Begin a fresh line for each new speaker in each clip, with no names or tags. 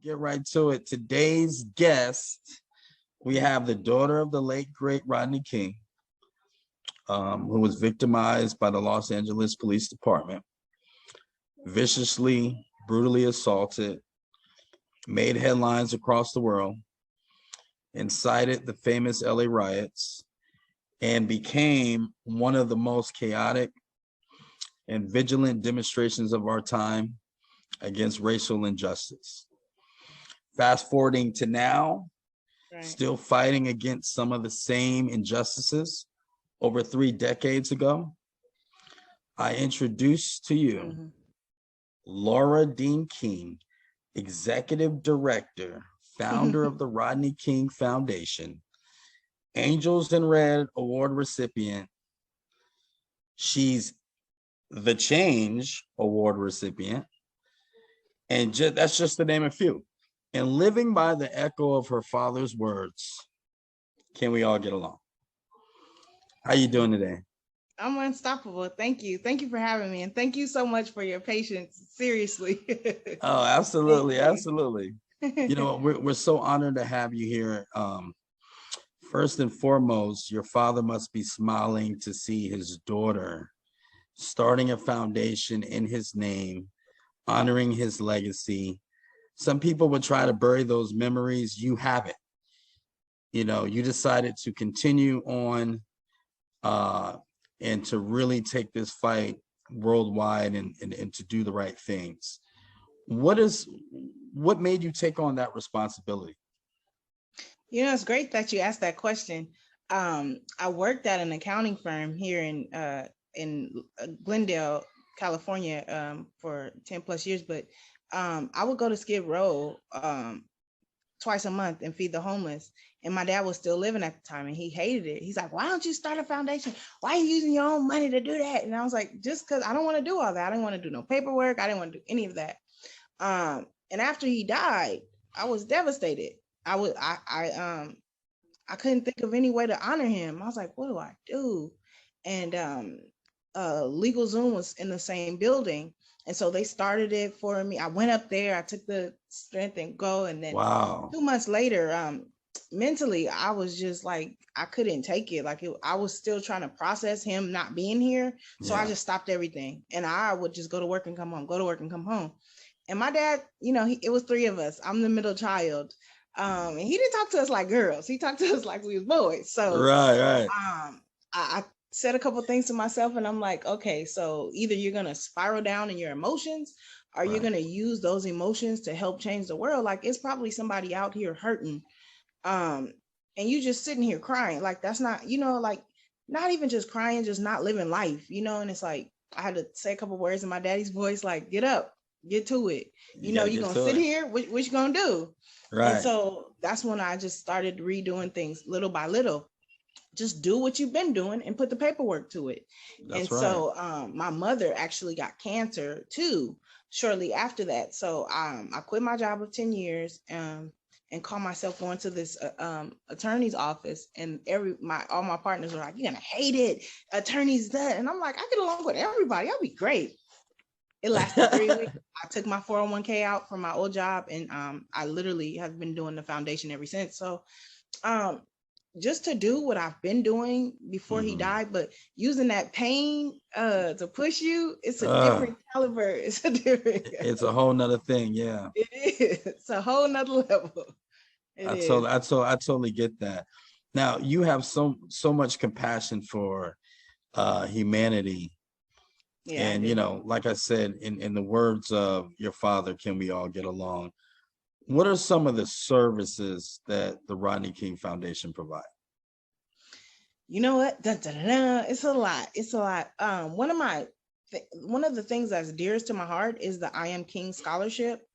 get right to it. Today's guest, we have the daughter of the late, great Rodney King, who was victimized by the Los Angeles Police Department, viciously, brutally assaulted, made headlines across the world, incited the famous LA riots, and became one of the most chaotic and vigilant demonstrations of our time against racial injustice. Fast forwarding to now, still fighting against some of the same injustices over 3 decades ago, I introduce to you Laura Dean King, Executive Director, founder of the Rodney King Foundation, Angels in Red Award recipient. She's the Change Award recipient. And that's just to name a few. And living by the echo of her father's words, can we all get along? How you doing today?
I'm unstoppable. Thank you. Thank you for having me. And thank you so much for your patience. Seriously.
Oh, absolutely. Absolutely. You know, we're so honored to have you here. First and foremost, your father must be smiling to see his daughter starting a foundation in his name, honoring his legacy. Some people would try to bury those memories. You haven't. You know, you decided to continue on and to really take this fight worldwide and to do the right things. What made you take on that responsibility?
You know, it's great that you asked that question. I worked at an accounting firm here in Glendale, California, for 10 plus years, but I would go to Skid Row twice a month and feed the homeless. And my dad was still living at the time and he hated it. He's like, why don't you start a foundation? Why are you using your own money to do that? And I was like, just because I don't want to do all that. I didn't want to do no paperwork. I didn't want to do any of that. And after he died, I was devastated. I couldn't think of any way to honor him. I was like, what do I do? And LegalZoom was in the same building. And so they started it for me. I went up there, I took the strength and go. And then 2 months later, mentally, I was just like, I couldn't take it. I was still trying to process him not being here. So I just stopped everything. And I would just go to work and come home, go to work and come home. And my dad, you know, it was 3 of us. I'm the middle child. And he didn't talk to us like girls. He talked to us like we was boys. So I said a couple things to myself and I'm like, okay, so either you're going to spiral down in your emotions or you're going to use those emotions to help change the world. Like it's probably somebody out here hurting. And you just sitting here crying. Like that's not, you know, like not even just crying, just not living life, you know? And it's like, I had to say a couple words in my daddy's voice, like, get up, get to it. You know, you're going to sit here, what you going to do? Right. And so that's when I just started redoing things little by little. Just do what you've been doing and put the paperwork to it. So my mother actually got cancer too, shortly after that. So I quit my job of 10 years and called myself going to this attorney's office. And all my partners were like, you're going to hate it. Attorneys that. And I'm like, I get along with everybody. I'll be great. It lasted 3 weeks. I took my 401k out from my old job and I literally have been doing the foundation ever since. So just to do what I've been doing before he died, but using that pain to push you, it's a different caliber. It's a
whole nother thing. Yeah.
It is. It's a whole nother level.
I totally get that. Now you have so much compassion for humanity. Yeah, and you know, like I said, in the words of your father, can we all get along? What are some of the services that the Rodney King Foundation provide?
You know what? It's a lot. It's a lot. One of the things that's dearest to my heart is the I Am King Scholarship,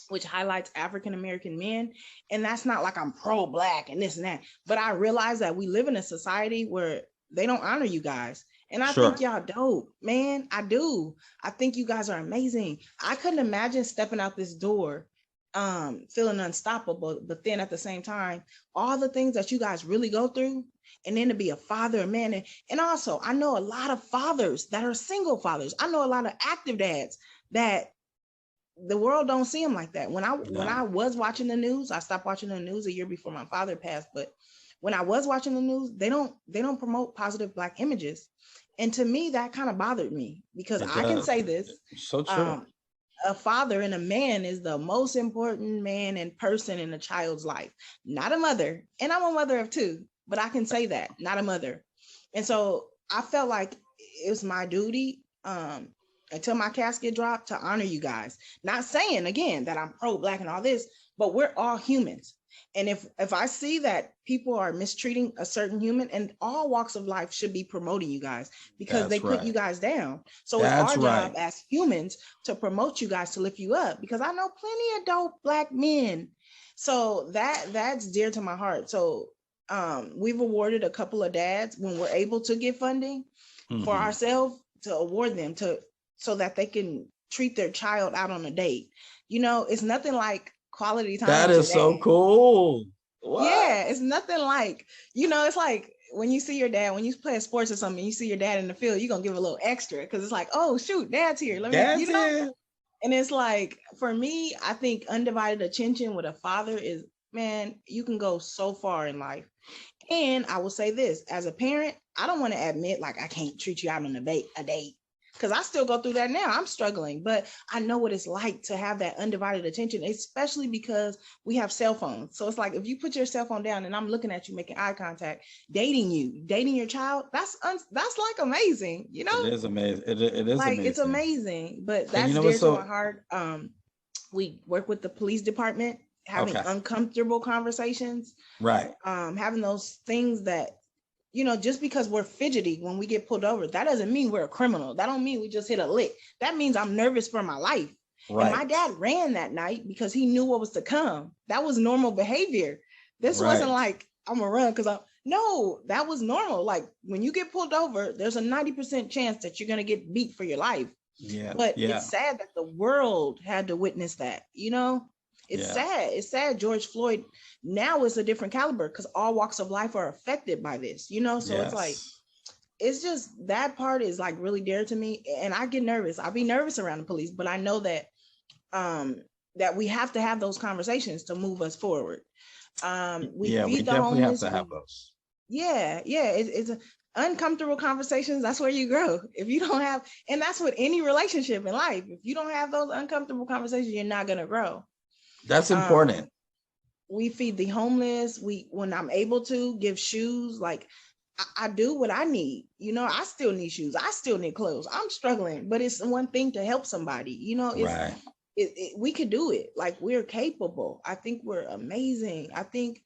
which highlights African American men. And that's not like I'm pro-Black and this and that, but I realize that we live in a society where they don't honor you guys. And I think y'all dope, man. I do. I think you guys are amazing. I couldn't imagine stepping out this door, feeling unstoppable, but then at the same time, all the things that you guys really go through, and then to be a father, a man. And also, I know a lot of fathers that are single fathers. I know a lot of active dads that the world don't see them like that. When I
No.
was watching the news, I stopped watching the news a year before my father passed, but when I was watching the news, they don't promote positive Black images. And to me, that kind of bothered me because
It
I can
does.
say this.
So true.
Um, a father and a man is the most important man and person in a child's life, not a mother. And I'm a mother of two, but I can say that, not a mother. And so I felt like it was my duty, until my casket dropped, to honor you guys. Not saying again that I'm pro-Black and all this, but we're all humans. And if I see that people are mistreating a certain human, and all walks of life should be promoting you guys because they
That's
put you
right.
guys down. So it's
That's
our
right.
job as humans to promote you guys, to lift you up, because I know plenty of dope Black men. So that's dear to my heart. So we've awarded a couple of dads when we're able to get funding for
Mhm.
ourselves, to award them to, so that they can treat their child out on a date. You know, it's nothing like quality time
That
with your
is so
dad.
cool. What?
Yeah, it's nothing like, it's like when you see your dad, when you play sports or something, you see your dad in the field, you're gonna give a little extra because it's like, oh shoot, dad's here. Let me,
That's it.
and it's like, for me, I think undivided attention with a father is, man, you can go so far in life. And I will say this, as a parent, I don't want to admit like I can't treat you out on a date. Because I still go through that now. I'm struggling, but I know what it's like to have that undivided attention, especially because we have cell phones. So it's like, if you put your cell phone down and I'm looking at you, making eye contact, dating your child, that's like amazing,
It is amazing. It is
like it's
amazing.
amazing. But
And you
that's
know
dear
what's
to my
so
heart. We work with the police department, having
okay?
uncomfortable conversations,
Right.
having those things that, just because we're fidgety when we get pulled over, that doesn't mean we're a criminal. That don't mean we just hit a lick. That means I'm nervous for my life. And my
Right.
dad ran that night because he knew what was to come. That was normal behavior. This wasn't
Right.
like I'm gonna run because no, that was normal. Like when you get pulled over, there's a 90% chance that you're gonna get beat for your life.
Yeah.
But
Yeah.
it's sad that the world had to witness that, It's
Yeah.
sad. It's sad. George Floyd now is a different caliber because all walks of life are affected by this, So it's like,
Yes.
it's just, that part is like really dear to me. And I get nervous. I'll be nervous around the police, but I know that we have to have those conversations to move us forward. We
Yeah. We
feed the
definitely have
homeless.
to have those.
Yeah. It's uncomfortable conversations. That's where you grow. If you don't have, and that's with any relationship in life. If you don't have those uncomfortable conversations, you're not gonna grow.
That's
Um,
important.
we feed the homeless. When I'm able to, give shoes. Like I do what I need. I still need shoes. I still need clothes. I'm struggling, but it's one thing to help somebody.
Right.
We could do it. Like we're capable. I think we're amazing. I think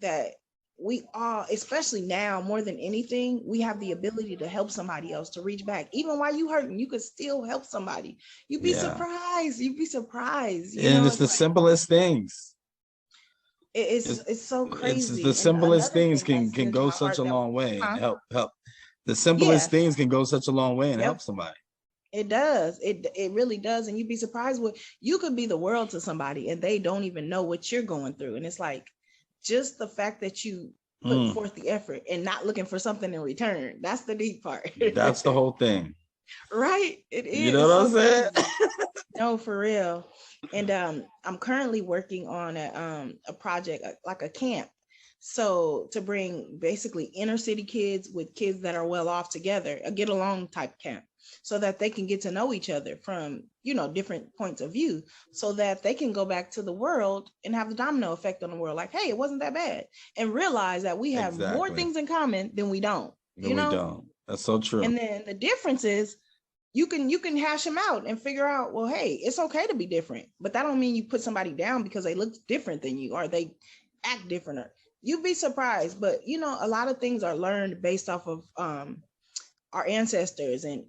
that we all, especially now more than anything, we have the ability to help somebody else, to reach back. Even while you hurting, you could still help somebody. You'd be
Yeah.
surprised. You'd be surprised.
And it's
It's
the
like
simplest things.
it's so
It's the
crazy. And
simplest
another
things
thing
can
that's
can
dear to
go
my
such
heart
a
that,
long way and
huh?
help. The simplest
Yeah,
things can go such a long way and help
yep.
somebody.
It does. It really does. And you'd be surprised what you could be the world to somebody and they don't even know what you're going through. And it's like just the fact that you put
Mm,
forth the effort and not looking for something in return. That's the deep part.
that's the whole thing.
Right? It
You
is.
know
It's
what I'm
so
saying?
crazy. No, for real. And I'm currently working on a project, like a camp. So to bring basically inner city kids with kids that are well off together, a get along type camp, so that they can get to know each other from, different points of view, so that they can go back to the world and have the domino effect on the world. Like, hey, it wasn't that bad. And realize that we have more
Exactly.
things in common than we don't,
No, we don't. That's so true.
And then the difference is you can hash them out and figure out, well, hey, it's okay to be different, but that don't mean you put somebody down because they look different than you or they act different. Or you'd be surprised, but a lot of things are learned based off of our ancestors. And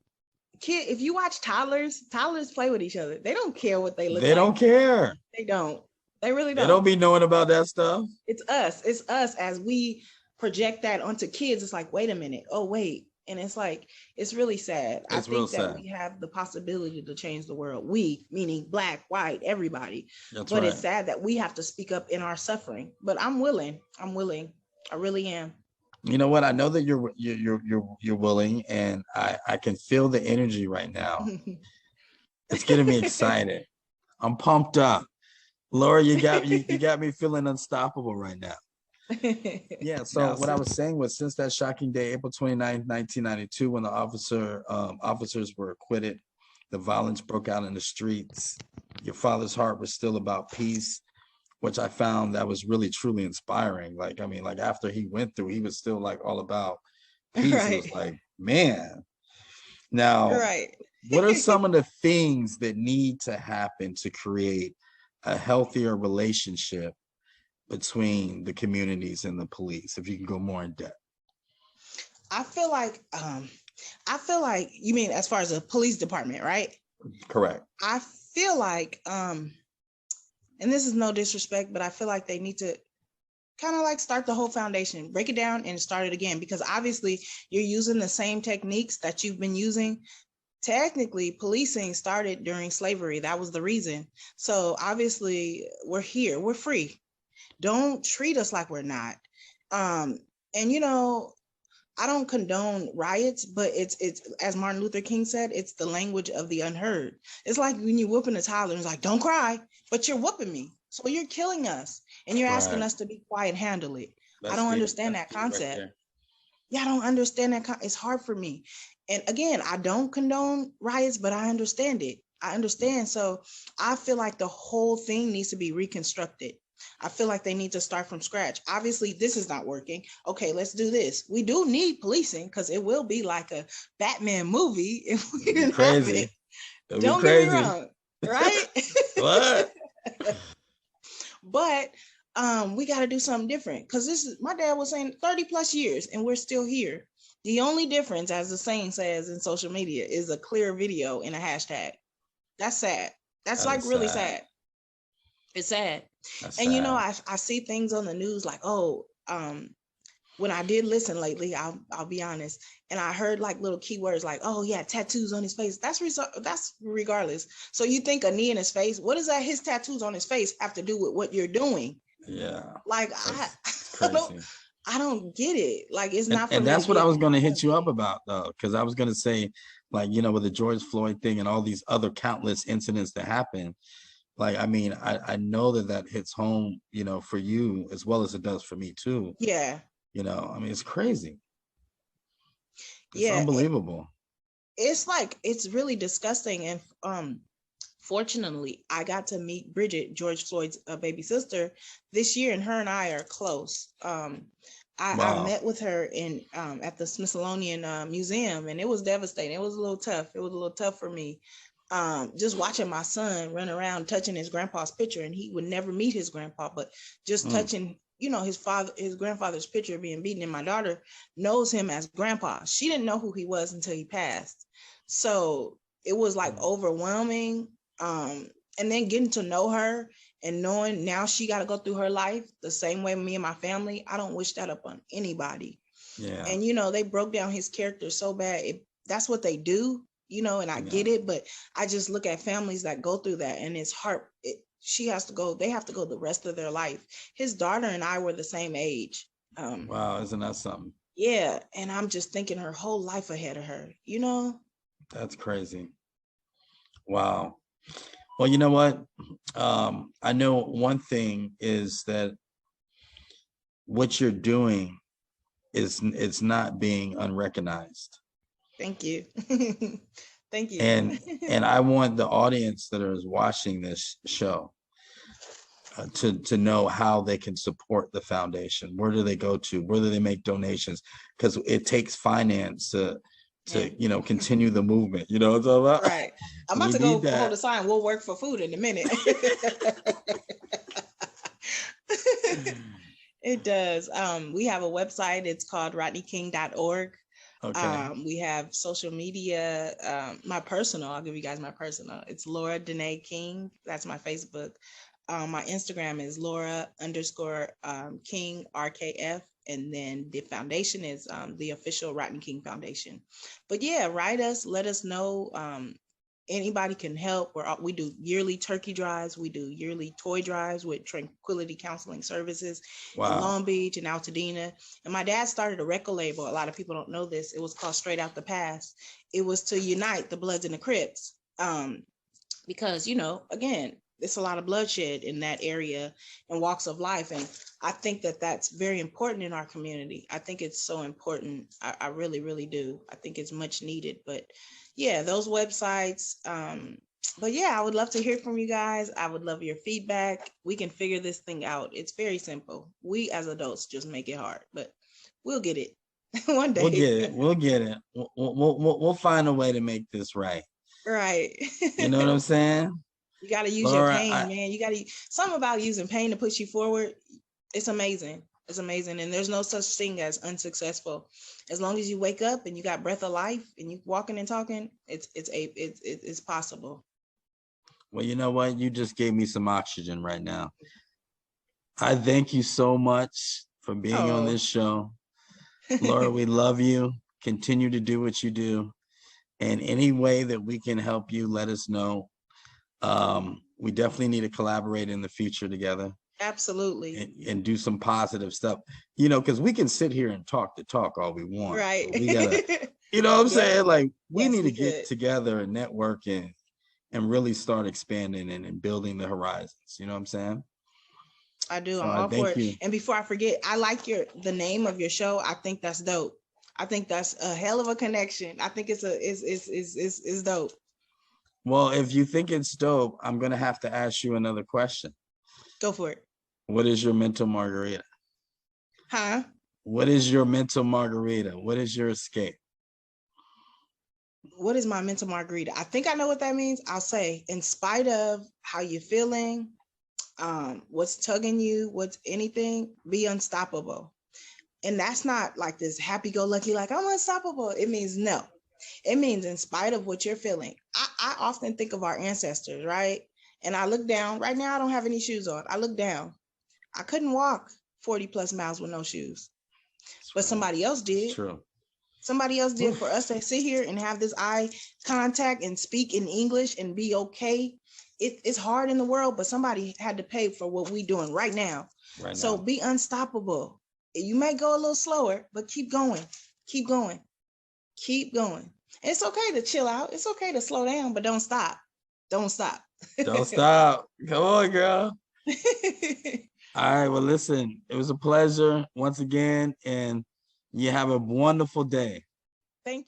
if you watch toddlers play with each other. They don't care what they look
They
like.
don't care.
They don't. They really
They don't
don't.
be knowing about that stuff.
It's us as we project that onto kids. It's like, wait a minute, oh wait. And it's like, it's really sad. I
It's real
think that
sad.
we have the possibility to change the world. We, meaning black, white, everybody.
That's
But
right.
it's sad that we have to speak up in our suffering. But I'm willing. I really am.
You know what? I know that you're willing, and I can feel the energy right now. It's getting me excited. I'm pumped up. Laura, you got me feeling unstoppable right now. Yeah, so what I was saying was, since that shocking day, April 29th, 1992, when the officers were acquitted, the violence broke out in the streets. Your father's heart was still about peace, which I found that was really truly inspiring. Like, I mean, like after he went through, he was still like all about peace. It was
Right.
like, man. Now,
Right.
what are some of the things that need to happen to create a healthier relationship between the communities and the police? If you can go more in depth.
I feel like you mean as far as the police department, right?
Correct.
I feel like and this is no disrespect, but I feel like they need to kind of like start the whole foundation, break it down and start it again, because obviously you're using the same techniques that you've been using. Technically, policing started during slavery. That was the reason. So obviously we're here, we're free. Don't treat us like we're not. And I don't condone riots, but it's as Martin Luther King said, it's the language of the unheard. It's like when you're whooping a toddler, and it's like, don't cry, but you're whooping me. So you're killing us and you're asking us to be quiet and handle it. I don't understand that concept. Right. Yeah, I don't understand that. It's hard for me. And again, I don't condone riots, but I understand it. I understand. So I feel like the whole thing needs to be reconstructed. I feel like they need to start from scratch. Obviously, this is not working. Okay, let's do this. We do need policing because it will be like a Batman movie if we didn't have it. Don't get me wrong, right?
What?
But we got to do something different, because this is, my dad was saying 30 plus years and we're still here. The only difference, as the saying says in social media, is a clear video and a hashtag. That's sad. That's like really sad. It's sad. That's and sad. I see things on the news like, when I did listen lately, I'll be honest, and I heard like little keywords like, oh yeah, tattoos on his face. That's regardless. So you think a knee in his face? What does that his tattoos on his face have to do with what you're doing? Yeah, like I don't get it. Like, it's not for me.
And that's what I was going to hit you up about, though, because I was going to say, like, with the George Floyd thing and all these other countless incidents that happen. Like, I mean, I know that hits home, for you as well as it does for me too.
Yeah.
I mean, it's crazy. It's unbelievable.
It's like, it's really disgusting. And fortunately, I got to meet Bridget, George Floyd's baby sister, this year, and her and I are close. I met with her in at the Smithsonian Museum, and it was devastating. It was a little tough. It was a little tough for me. Just watching my son run around touching his grandpa's picture, and he would never meet his grandpa, but just touching, his grandfather's picture being beaten, and my daughter knows him as grandpa. She didn't know who he was until he passed. So it was like overwhelming. And then getting to know her and knowing now she got to go through her life the same way me and my family. I don't wish that upon anybody. Yeah. And, they broke down his character so bad. That's what they do, and I get it, but I just look at families that go through that, and it's hard. They have to go the rest of their life. His daughter and I were the same age.
Wow. Isn't that something?
Yeah. And I'm just thinking her whole life ahead of her,
That's crazy. Wow. Well, you know what? I know one thing is that what you're doing it's not being unrecognized.
Thank you. Thank you.
And I want the audience that is watching this show to know how they can support the foundation. Where do they go to? Where do they make donations? Because it takes finance to continue the movement. It's all about.
Right. I'm about to go hold a sign. We'll work for food in a minute. It does. We have a website. It's called rodneyking.org. Okay. We have social media. My personal, I'll give you guys my personal. It's Laura Danae King. That's my Facebook. My Instagram is Laura_King RKF. And then the foundation is the official Rodney King Foundation. But yeah, write us, let us know. Anybody can help. We do yearly turkey drives. We do yearly toy drives with Tranquility Counseling Services in Long Beach and Altadena. And my dad started a record label. A lot of people don't know this. It was called Straight Out the Past. It was to unite the Bloods and the Crips. because, again, it's a lot of bloodshed in that area and walks of life. And I think that that's very important in our community. I think it's so important. I really, really do. I think it's much needed. But yeah, those websites. But yeah, I would love to hear from you guys. I would love your feedback. We can figure this thing out. It's very simple. We as adults just make it hard, but we'll get it one day.
We'll get it. We'll get it. We'll find a way to make this right.
Right.
You know what I'm saying?
You got to use
Laura,
your pain, man. You got to, something about using pain to push you forward. It's amazing. It's amazing. And there's no such thing as unsuccessful. As long as you wake up and you got breath of life and you walking and talking, it's possible.
Well, you know what? You just gave me some oxygen right now. I thank you so much for being on this show. Laura, we love you. Continue to do what you do. And any way that we can help you, let us know. We definitely need to collaborate in the future together.
Absolutely.
And do some positive stuff, because we can sit here and talk all we want.
Right.
We gotta, you know what I'm saying? Like, we need to get together and network and really start expanding and building the horizons. You know what I'm saying?
I do. I'm all for it. And before I forget, I like the name of your show. I think that's dope. I think that's a hell of a connection. I think it's dope.
Well, if you think it's dope, I'm gonna have to ask you another question.
Go for it.
What is your mental margarita?
Huh?
What is your mental margarita? What is your escape?
What is my mental margarita? I think I know what that means. I'll say, in spite of how you're feeling, what's tugging you, what's anything, be unstoppable. And that's not like this happy-go-lucky, like I'm unstoppable. It means no. It means in spite of what you're feeling. I often think of our ancestors, right? And I look down. Right now, I don't have any shoes on. I look down. I couldn't walk 40 plus miles with no shoes. But somebody else did.
True.
Somebody else did. For us to sit here and have this eye contact and speak in English and be okay. It's hard in the world, but somebody had to pay for what we're doing right now. So be unstoppable. You may go a little slower, but keep going. Keep going. Keep going. It's okay to chill out. It's okay to slow down, but don't stop. Don't stop.
Don't stop. Come on, girl. All right. Well, listen, it was a pleasure once again, and you have a wonderful day.
Thank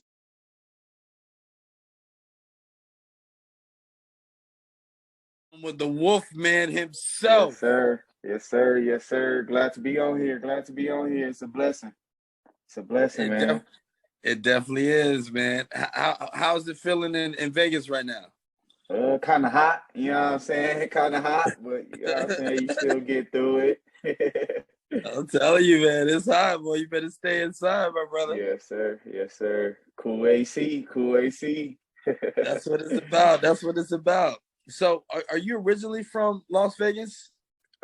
you.
With the Wolfman himself.
Yes, sir. Yes, sir. Yes, sir. Glad to be on here. Glad to be on here. It's a blessing. It's a blessing, man.
It definitely is, man. How's it feeling in Vegas right now?
Kind of hot, you know what I'm saying? Kind of hot, but you know what I'm saying? You still get through it.
I'm telling you, man, it's hot, boy. You better stay inside, my brother.
Yes, sir. Yes, sir. Cool AC. Cool AC.
That's what it's about. That's what it's about. So, are you originally from Las Vegas?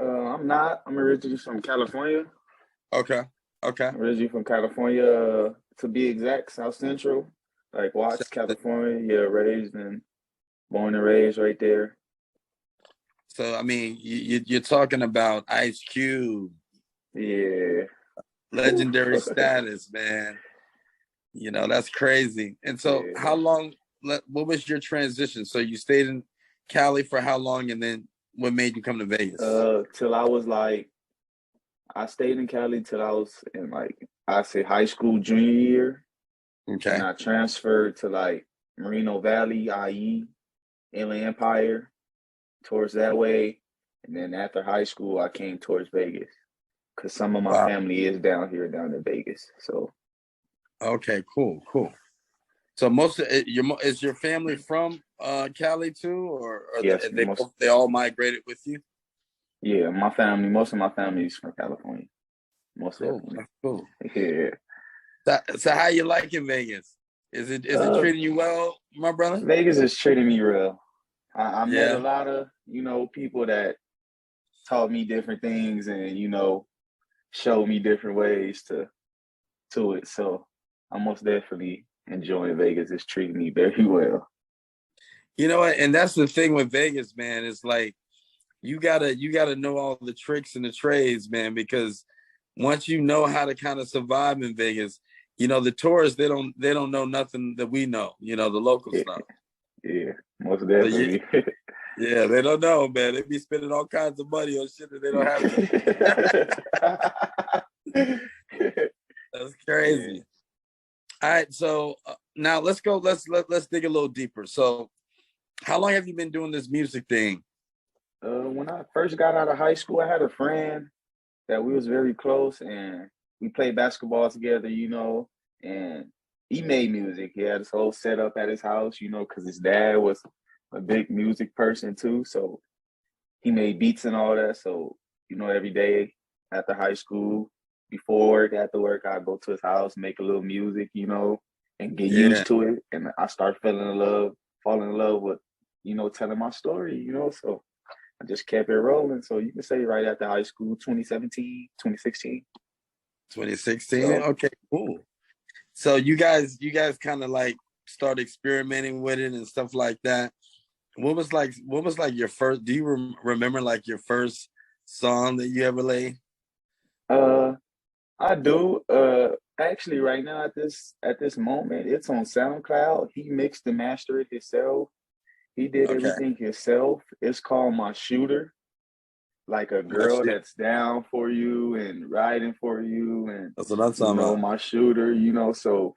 I'm not. I'm originally from California.
Okay.
I'm originally from California, to be exact, South Central, like Watts, California. Yeah, born and raised right there.
So, I mean, you're talking about Ice Cube.
Yeah.
Legendary status, man. That's crazy. And so how long, what was your transition? So you stayed in Cali for how long, and then what made you come to Vegas?
Till I was I stayed in Cali till I was in high school junior year.
Okay.
And I transferred to Moreno Valley, IE, Inland Empire, towards that way. And then after high school, I came towards Vegas because some of my family is down in Vegas. So.
Okay, cool. So is your family from Cali too, or
yes,
they all migrated with you?
Yeah, most of my family is from California. Definitely.
Cool.
Yeah.
So how you liking Vegas? Is it treating you well, my brother?
Vegas is treating me real. I met a lot of, people that taught me different things and, showed me different ways to it. So I'm most definitely enjoying Vegas. It's treating me very well.
You know what? And that's the thing with Vegas, man. It's like you gotta know all the tricks and the trades, man, because once you know how to kind of survive in Vegas, the tourists, they don't know nothing that we know, the locals know.
Yeah, most definitely.
Yeah, they don't know, man. They be spending all kinds of money on shit that they don't have to. That's crazy.
Yeah.
All right, so now let's go. Let's dig a little deeper. So, how long have you been doing this music thing?
When I first got out of high school, I had a friend that we was very close, and we played basketball together, and he made music. He had his whole setup at his house, because his dad was a big music person too. So he made beats and all that. So, every day after high school, before work, after work, I'd go to his house, make a little music, and get
Yeah.
used to it. And I start falling in love with, telling my story, so I just kept it rolling. So you can say right after high school, 2017, 2016.
2016.
So,
okay, cool. So you guys kind of like start experimenting with it and stuff like that. What was like your first? Do you remember like your first song that you ever laid?
I do. Actually, right now at this moment, it's on SoundCloud. He mixed and mastered it himself. He did
Okay,
everything himself. It's called My Shooter. Like a girl that's down for you and riding for you, and
that's what I'm talking about.
my shooter. So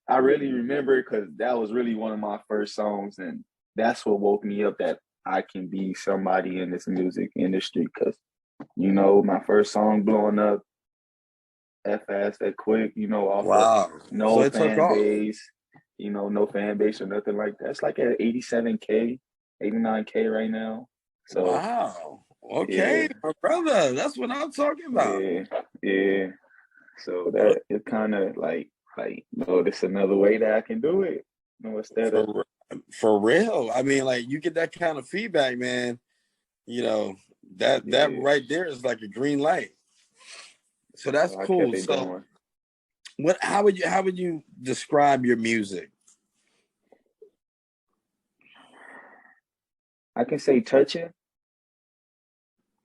I really remember it because that was really one of my first songs, and that's what woke me up that I can be somebody in this music industry. Because my first song blowing up that fast, that quick, off of
Wow. So
no
it took
fan
off.
base, no fan base or nothing like that. It's like at 87K, 89K right now. So
Wow.
yeah,
Okay, my brother. That's what I'm talking about.
yeah. So that it kind of this another way that I can do it. Instead of
For real. I mean, like you get that kind of feedback, man. That
yeah.
right there is like a green light. So that's
So I
cool.
kept it
So
going.
how would you describe your music?
I can say touching,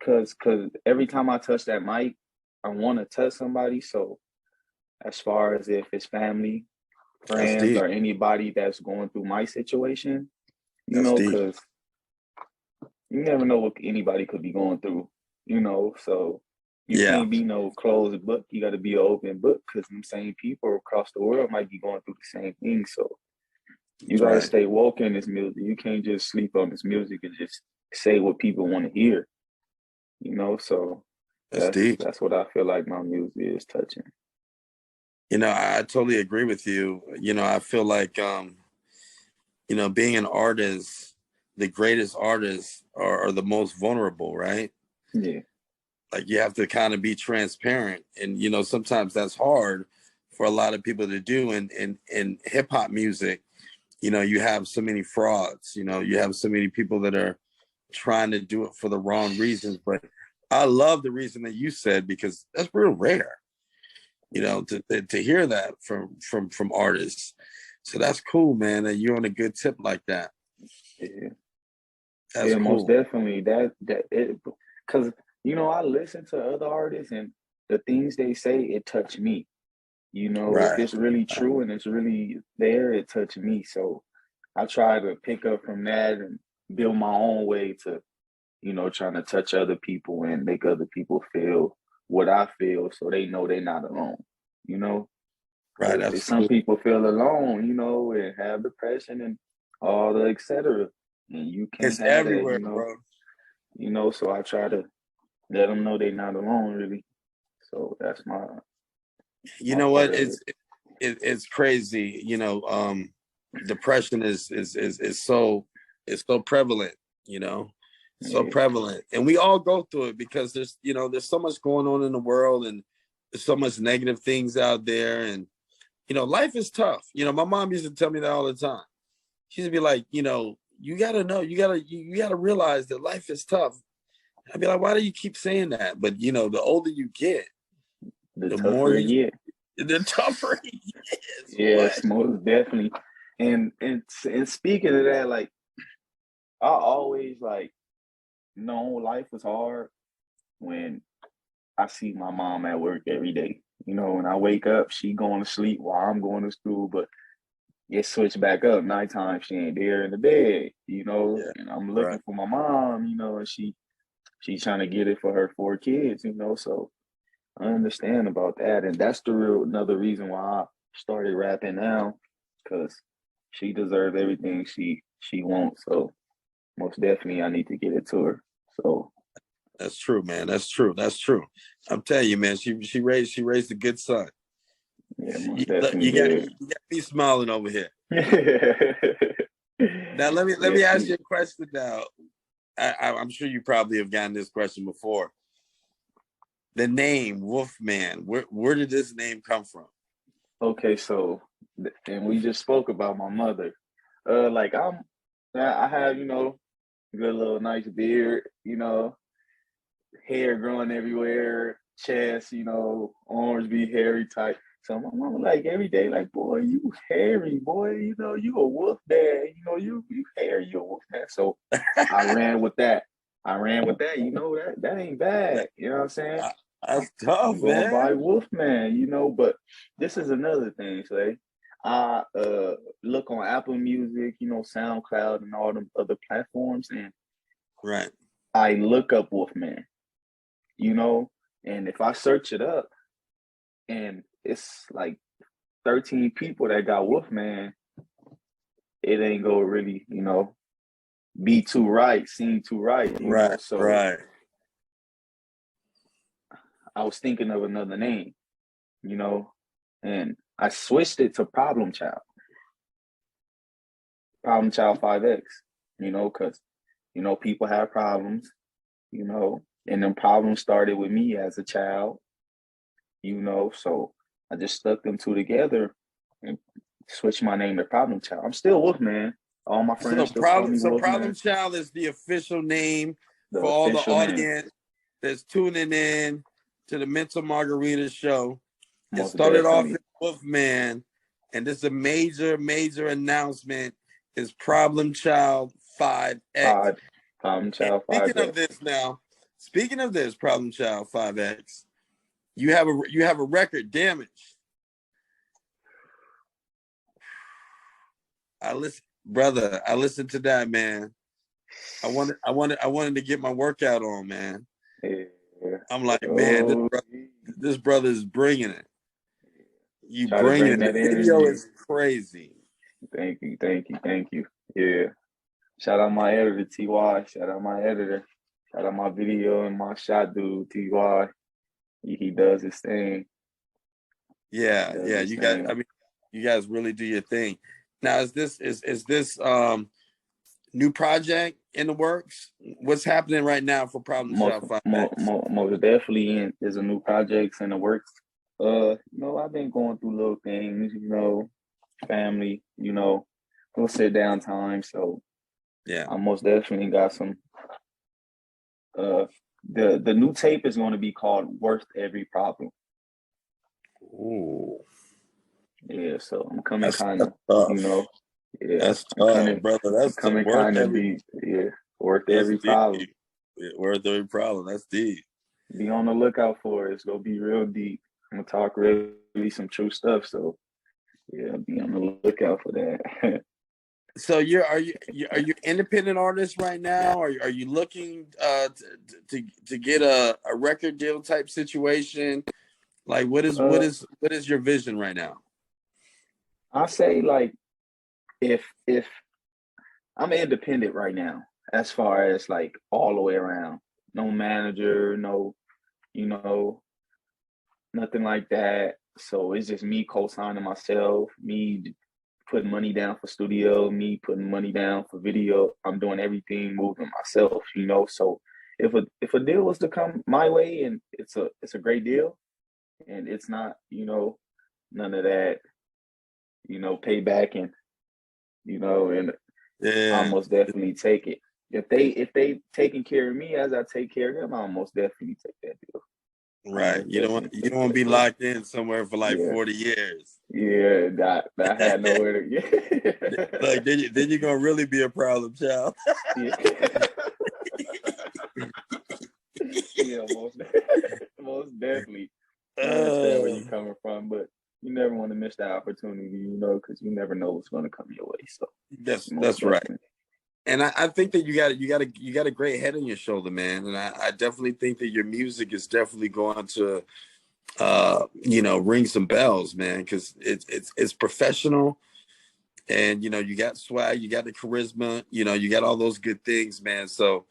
cause every time I touch that mic, I want to touch somebody. So as far as if it's family,
That's
friends,
deep.
or anybody that's going through my situation,
That's deep.
because you never know what anybody could be going through, so you
Yeah.
can't be no closed book. You got to be an open book because them same people across the world might be going through the same thing. So you
That's
got to
right.
stay woke in this music. You can't just sleep on this music and just say what people want to hear, So
That's deep.
that's what I feel like my music is touching.
I totally agree with you. I feel like being an artist, the greatest artists are the most vulnerable, right?
Yeah.
Like you have to kind of be transparent, and sometimes that's hard for a lot of people to do. And in hip hop music, you have so many frauds. You have so many people that are trying to do it for the wrong reasons. But I love the reason that you said, because that's real rare. To hear that from artists. So that's cool, man. That you're on a good tip like that.
Yeah.
That's
Yeah, most
cool.
definitely. That it, because I listen to other artists and the things they say, it touch me. If
Right.
it's really true and it's really there, it touch me. So I try to pick up from that and build my own way to, trying to touch other people and make other people feel what I feel, so they know they're not alone.
Right.
Because some
Absolutely.
people feel alone, and have depression and all the etc. And you can't
It's
have that,
everywhere, bro.
So I try to let them know they're not alone, really. So that's
You
my
know
part
what?
of it.
It's crazy. Depression is so prevalent. So
Yeah,
prevalent, and we all go through it because there's so much going on in the world, and there's so much negative things out there, and life is tough. My mom used to tell me that all the time. She used to be like, you gotta know, you gotta realize that life is tough. I'd be like, why do you keep saying that? But the older you get,
the
the more
tougher it get.
the tougher it gets.
Yes,
What?
most definitely. And speaking of that, like I always know life was hard when I see my mom at work every day. When I wake up, she going to sleep while I'm going to school. But it switched back up. Nighttime, she ain't there in the bed, you know,
Yeah.
and I'm looking for my mom, you know, and she's trying to get it for her 4 kids, you know, so I understand about that. And that's another reason why I started rapping now, because she deserves everything she wants. So most definitely I need to get it to her. So
that's true, man. That's true. That's true. I'm telling you, man, she raised a good son.
yeah, most
You
definitely
got
did.
me smiling over here. Now let me ask you a question now. I'm sure you probably have gotten this question before. The name Wolfman, where did this name come from?
Okay, so and we just spoke about my mother. Like I have, you know, good little nice beard, you know, hair growing everywhere, chest, you know, arms be hairy type. So my mama like every day, like, boy, you hairy, boy, you know, you a wolf man, you know, you hairy, you a wolf man. So I ran with that. You know, that ain't bad. You know what I'm saying?
That's tough,
I'm going
man.
by Wolfman, you know, but this is another thing, Slay. I look on Apple Music, you know, SoundCloud and all the other platforms, and
Right.
I look up Wolfman, you know, and if I search it up and it's like 13 people that got Wolfman, it ain't gonna really, you know, be too right, seem too right, you know. So
right.
I was thinking of another name, you know, and I switched it to Problem Child 5X, you know, because, you know, people have problems, you know, and them problems started with me as a child, you know, so I just stuck them two together and switched my name to Problem Child. I'm still Wolfman. All my friends still call me Wolfman.
Problem Child is the official name for all the audience that's tuning in to the Mental Margarita show. It started off as Wolfman, and this is a major announcement. Is Problem Child 5X.
Problem Child 5X.
Speaking of this, Problem Child 5X, you have a record, Damage. I listened to that, man. I wanted to get my workout on, man.
Yeah.
I'm like, man, this brother is bringing it. You bringing it. The video is crazy.
Thank you. Yeah. Shout out my editor, TY. Shout out my editor. Shout out my video and my shot dude, TY. He does his thing.
Yeah. You guys, I mean, you guys really do your thing. Now, is this new project in the works? What's happening right now for Problem Child 5X?
Most definitely there's a new projects in the works. You know, I've been going through little things, you know, family, you know, little sit down time. So
yeah,
I most definitely got some. The new tape is going to be called "Worth Every Problem."
Ooh.
Yeah, so I'm coming kind of, you know, yeah,
that's tough, brother. That's
coming kind of deep. Yeah, worth every problem.
Yeah, worth every problem. That's deep.
Be on the lookout for it. It's gonna be real deep. I'm gonna talk really some true stuff. So yeah, be on the lookout for that.
So are you independent artist right now? Are you looking to get a record deal type situation? Like what is your vision right now?
I say like if I'm independent right now, as far as like all the way around, no manager, no, you know, nothing like that. So it's just me co-signing myself, me putting money down for studio, me putting money down for video. I'm doing everything, moving myself, you know. So if a deal was to come my way and it's a great deal and it's not, you know, none of that, you know, payback and, you know, and I'll most definitely take it. If they taking care of me as I take care of them, I'll most definitely take that deal.
Right. You don't want to be locked in somewhere for like 40 years.
Yeah, that had nowhere to get.
Like then you're gonna really be a problem child.
Yeah, most definitely. I understand where you're coming from, but you never want to miss cherish that opportunity, you know, because you never know what's going to come your way. So
that's right. And I think that you got a great head on your shoulder, man. And I definitely think that your music is definitely going to ring some bells, man, because it's professional, and you got swag, you got the charisma, you got all those good things, man. So,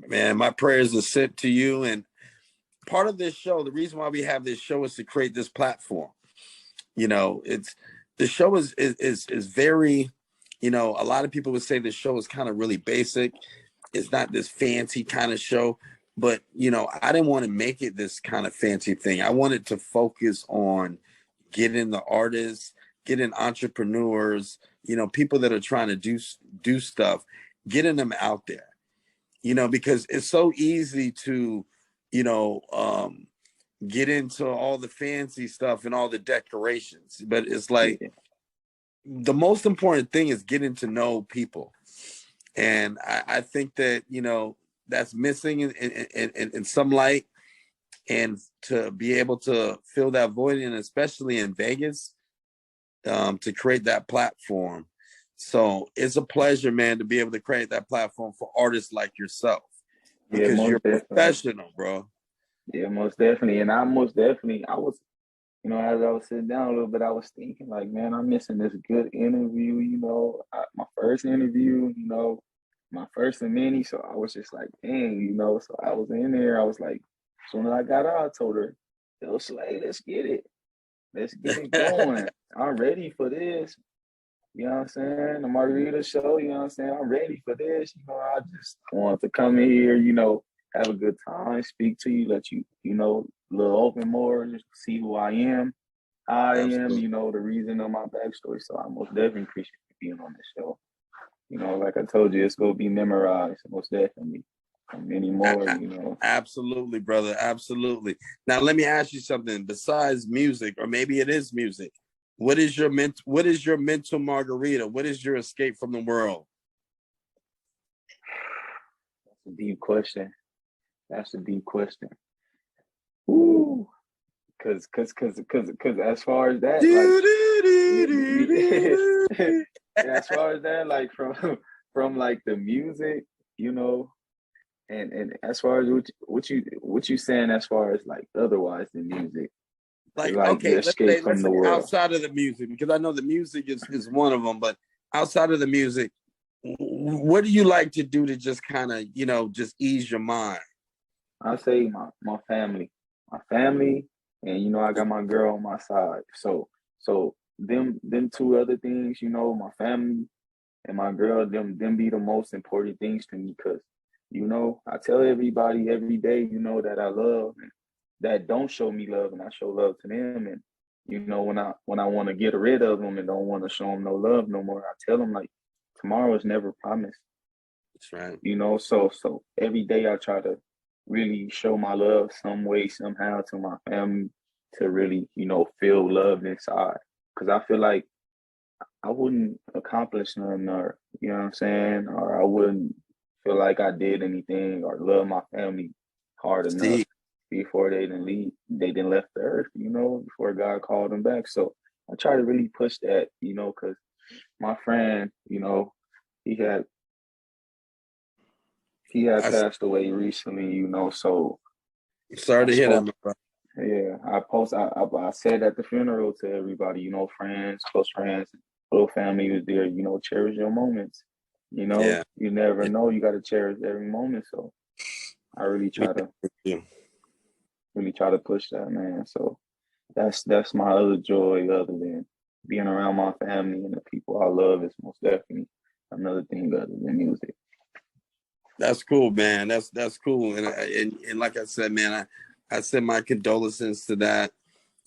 man, my prayers are sent to you. And part of this show, the reason why we have this show is to create this platform. It's the show is very, a lot of people would say the show is kind of really basic. It's not this fancy kind of show, but I didn't want to make it this kind of fancy thing. I wanted to focus on getting the artists, getting entrepreneurs, people that are trying to do stuff, getting them out there, because it's so easy to, get into all the fancy stuff and all the decorations, but it's like the most important thing is getting to know people. And I think that, that's missing in some light, and to be able to fill that void, and especially in Vegas, to create that platform. So it's a pleasure, man, to be able to create that platform for artists like yourself, because you're professional, bro.
Yeah, most definitely. And I was, as I was sitting down a little bit, I was thinking like, man, I'm missing this good interview, my first interview, my first of many. So I was just like, dang, so I was in there. I was like, as soon as I got out, I told her, yo, Slay, let's get it. Let's get it going. I'm ready for this. You know what I'm saying? The Margarita show, you know what I'm saying? I'm ready for this. I just want to come in here, have a good time, speak to you, let you, a little open more, just see who I am, Absolutely. The reason of my backstory. So I most definitely appreciate you being on this show. Like I told you, it's going to be memorized, most definitely. And many more,
Absolutely, brother. Absolutely. Now, let me ask you something. Besides music, or maybe it is music, what is your mental margarita? What is your escape from the world?
That's a deep question. Ooh. Cause as far as that, as far as that, like from like the music, and as far as what you saying as far as like otherwise the music,
like okay, let's say outside of the music, because I know the music is one of them, but outside of the music, what do you like to do to just kind of just ease your mind?
I say my family, and I got my girl on my side, so them two other things, my family and my girl, them be the most important things to me, because I tell everybody every day, that I love, and that don't show me love, and I show love to them. And when I want to get rid of them and don't want to show them no love no more, I tell them like, tomorrow is never promised.
That's right.
So every day I try to really show my love some way, somehow, to my family, to really, feel love inside. Because I feel like I wouldn't accomplish nothing, or, you know what I'm saying? Or I wouldn't feel like I did anything or love my family hard enough before they didn't left the earth, before God called them back. So I try to really push that, because my friend, he had passed away recently, so.
Sorry to hear that, my brother.
Yeah, I said at the funeral to everybody, friends, close friends, little family was there, cherish your moments. You never know, you got to cherish every moment. So I really try to push that, man. So that's my other joy, other than being around my family and the people I love, is most definitely another thing other than music.
That's cool, man. That's cool. And like I said, man, I send my condolences to that.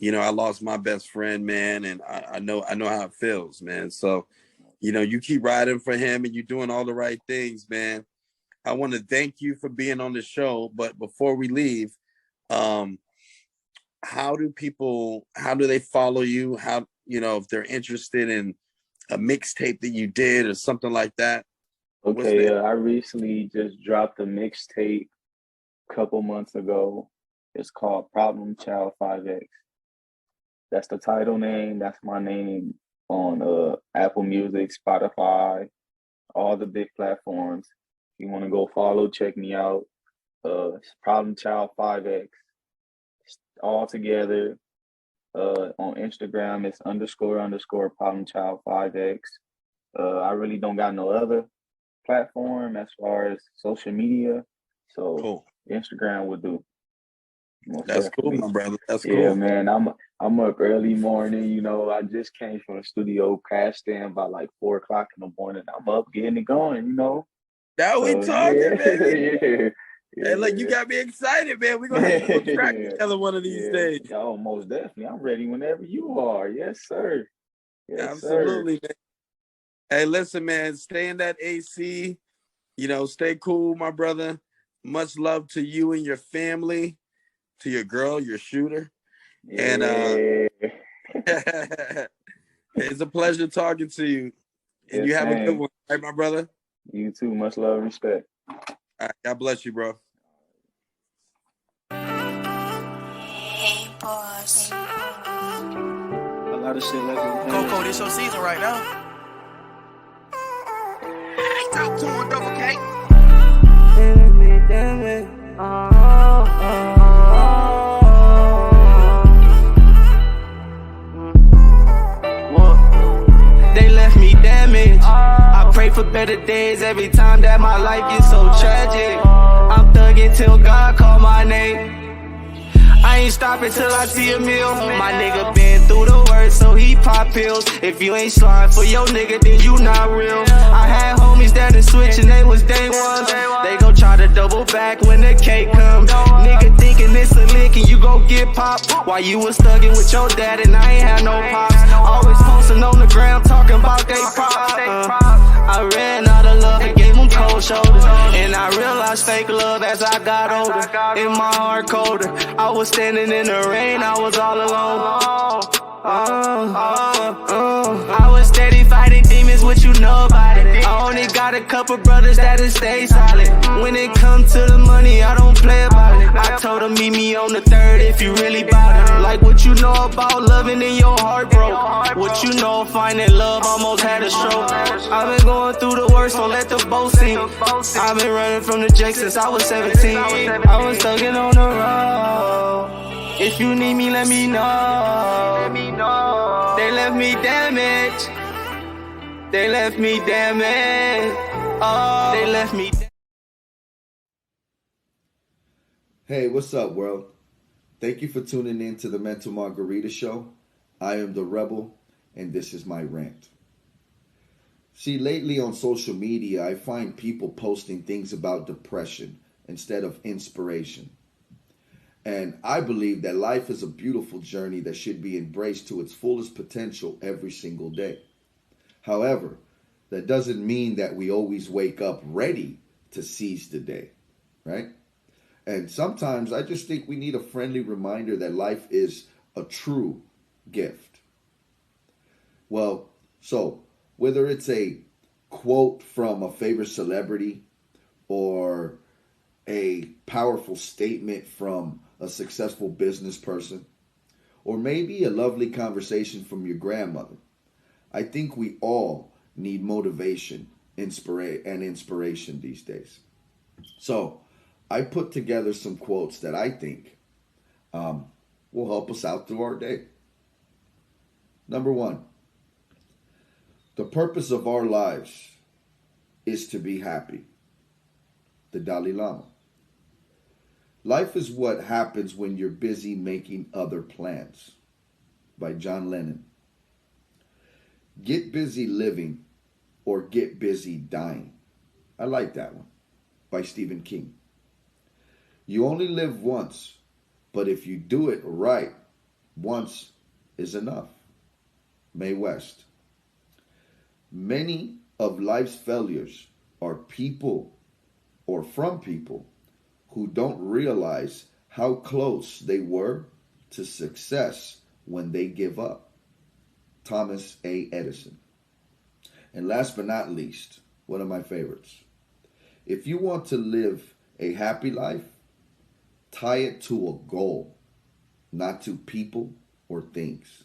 I lost my best friend, man, and I know how it feels, man. So, you keep riding for him, and you're doing all the right things, man. I want to thank you for being on the show. But before we leave, how do they follow you? How, if they're interested in a mixtape that you did or something like that?
Okay, I recently just dropped a mixtape a couple months ago. It's called Problem Child 5X. That's the title name. That's my name on Apple Music, Spotify, all the big platforms. If you want to go follow, check me out. It's Problem Child 5X. All together. On Instagram, it's _ Problem Child 5X. I really don't got no other platform as far as social media. So
Cool.
Instagram would do.
That's cool, my brother. That's cool.
Yeah, man. I'm up early morning. You know, I just came from the studio, crashed in by like 4 o'clock in the morning. I'm up getting it going. You know.
Now we talking, baby.
Yeah.
Hey, look, you got me excited, man. We're gonna have to go track together one of these days.
Oh, most definitely. I'm ready whenever you are. Yes, sir. Yes,
absolutely,
sir.
Man. Hey, listen, man. Stay in that AC. You know, stay cool, my brother. Much love to you and your family, to your girl, your shooter.
Yeah.
And it's a pleasure talking to you. And
yes,
you have
man.
a good one, right, my brother?
You too. Much love, respect.
All right, God bless you, bro.
Hey, boss.
A lot of shit left.
Coco, this your season right now. Top 2 on double K. Damn it. They left me damaged. I pray for better days every time that my life gets so tragic. I'm thugging till God call my name. I ain't stopping till I see a meal. My nigga been through the worst, so he pop pills. If you ain't slime for your nigga, then you not real. I had homies that done switch and they was day ones. They gon' try to double back when the cake come. Nigga thinking it's a lick and you gon' get popped. While you was thugging with your dad and I ain't had no pops. Always posting on the ground talking about they props. I ran out of love and gave them cold shoulders. And I realized fake love as I got older. In my heart colder, I was standing in the rain, I was all alone. I was steady fighting demons, what you know about it. I only got a couple brothers that'll stay solid. When it comes to the money, I don't play about it. I told them meet me on the 3rd if you really bout it. Like what you know about loving and your heart broke. What you know finding love, almost had a stroke. I've been going through the worst, so let the boat sink. I've been running from the Jake since I was 17. I was thugging on the road. If you need me, let me know. They left me damaged. They left me damaged. Oh, they left me.
Hey, what's up, world? Thank you for tuning in to the Mental Margarita Show. I am the Rebel, and this is my rant. See, lately on social media, I find people posting things about depression instead of inspiration. And I believe that life is a beautiful journey that should be embraced to its fullest potential every single day. However, that doesn't mean that we always wake up ready to seize the day, right? And sometimes I just think we need a friendly reminder that life is a true gift. Well, so whether it's a quote from a favorite celebrity or a powerful statement from a successful business person, or maybe a lovely conversation from your grandmother, I think we all need motivation and inspiration these days. So I put together some quotes that I think will help us out through our day. Number 1, the purpose of our lives is to be happy. The Dalai Lama. Life is what happens when you're busy making other plans. By John Lennon. Get busy living or get busy dying. I like that one. By Stephen King. You only live once, but if you do it right, once is enough. Mae West. Many of life's failures are people or from people who don't realize how close they were to success when they give up. Thomas A. Edison. And last but not least, one of my favorites. If you want to live a happy life, tie it to a goal, not to people or things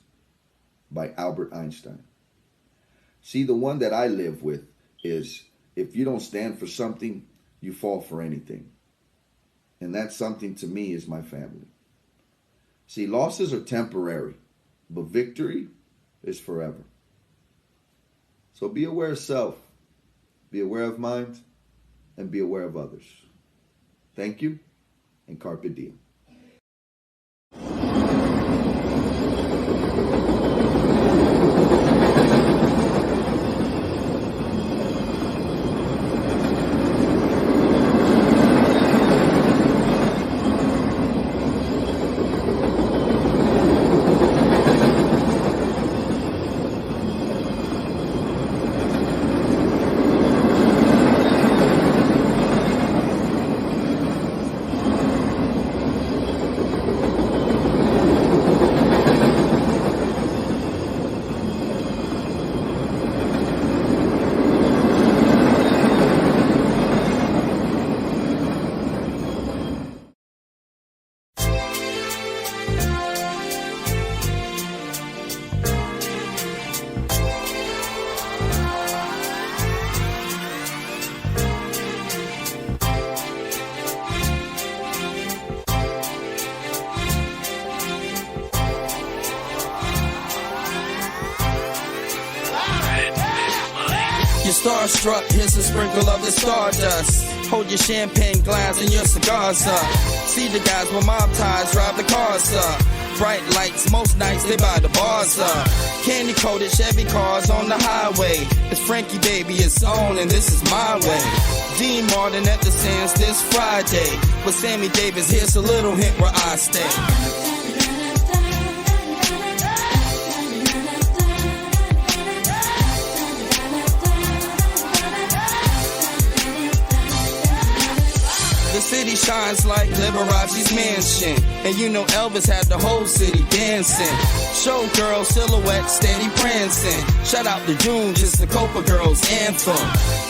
by Albert Einstein. See, the one that I live with is, if you don't stand for something, you fall for anything. And that something to me is my family. See, losses are temporary, but victory is forever. So be aware of self, be aware of mind, and be aware of others. Thank you, and carpe diem.
Starstruck, here's a sprinkle of the stardust. Hold your champagne glass and your cigars up. See the guys with mob ties drive the cars up. Bright lights, most nights they buy the bars up. Candy coated Chevy cars on the highway. It's Frankie baby, it's on and this is my way. Dean Martin at the Sands this Friday. With Sammy Davis, here's a little hint where I stay. City shines like Liberace's mansion, and you know Elvis had the whole city dancing. Showgirl silhouette steady prancing. Shout out to June, just the Copa Girls anthem.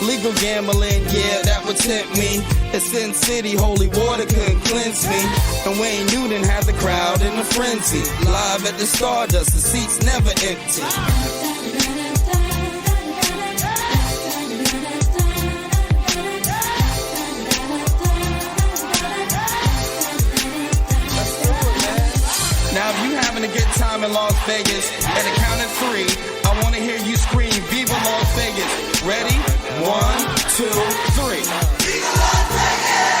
Legal gambling, yeah, that would tempt me. It's Sin City, holy water couldn't cleanse me. And Wayne Newton had the crowd in a frenzy. Live at the Stardust, the seats never empty. Now if you having a good time in Las Vegas, at the count of 3, I want to hear you scream, Viva Las Vegas. Ready? 1, 2, 3. Viva Las Vegas!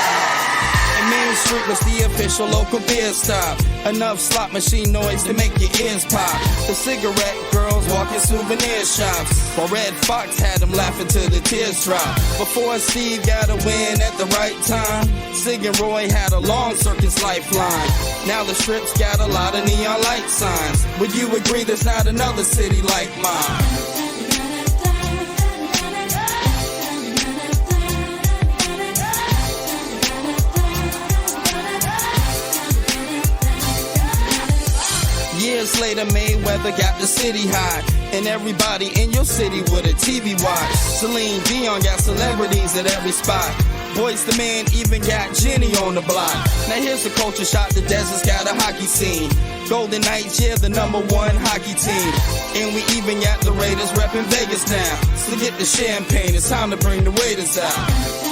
And Main Street was the official local beer stop. Enough slot machine noise to make your ears pop. The cigarette girls walking souvenir shops, while Red Fox had them laughing till the tears drop. Before Steve got a win at the right time, Sig and Roy had a long circus lifeline. Now the strip's got a lot of neon light signs. Would you agree there's not another city like mine? Years later, Mayweather got the city hot, and everybody in your city with a TV watch. Celine Dion got celebrities at every spot. Boyz II Men even got Jenny on the block. Now here's the culture shock, the desert's got a hockey scene. Golden Knights, yeah, the #1 hockey team. And we even got the Raiders repping Vegas now. So get the champagne, it's time to bring the waiters out.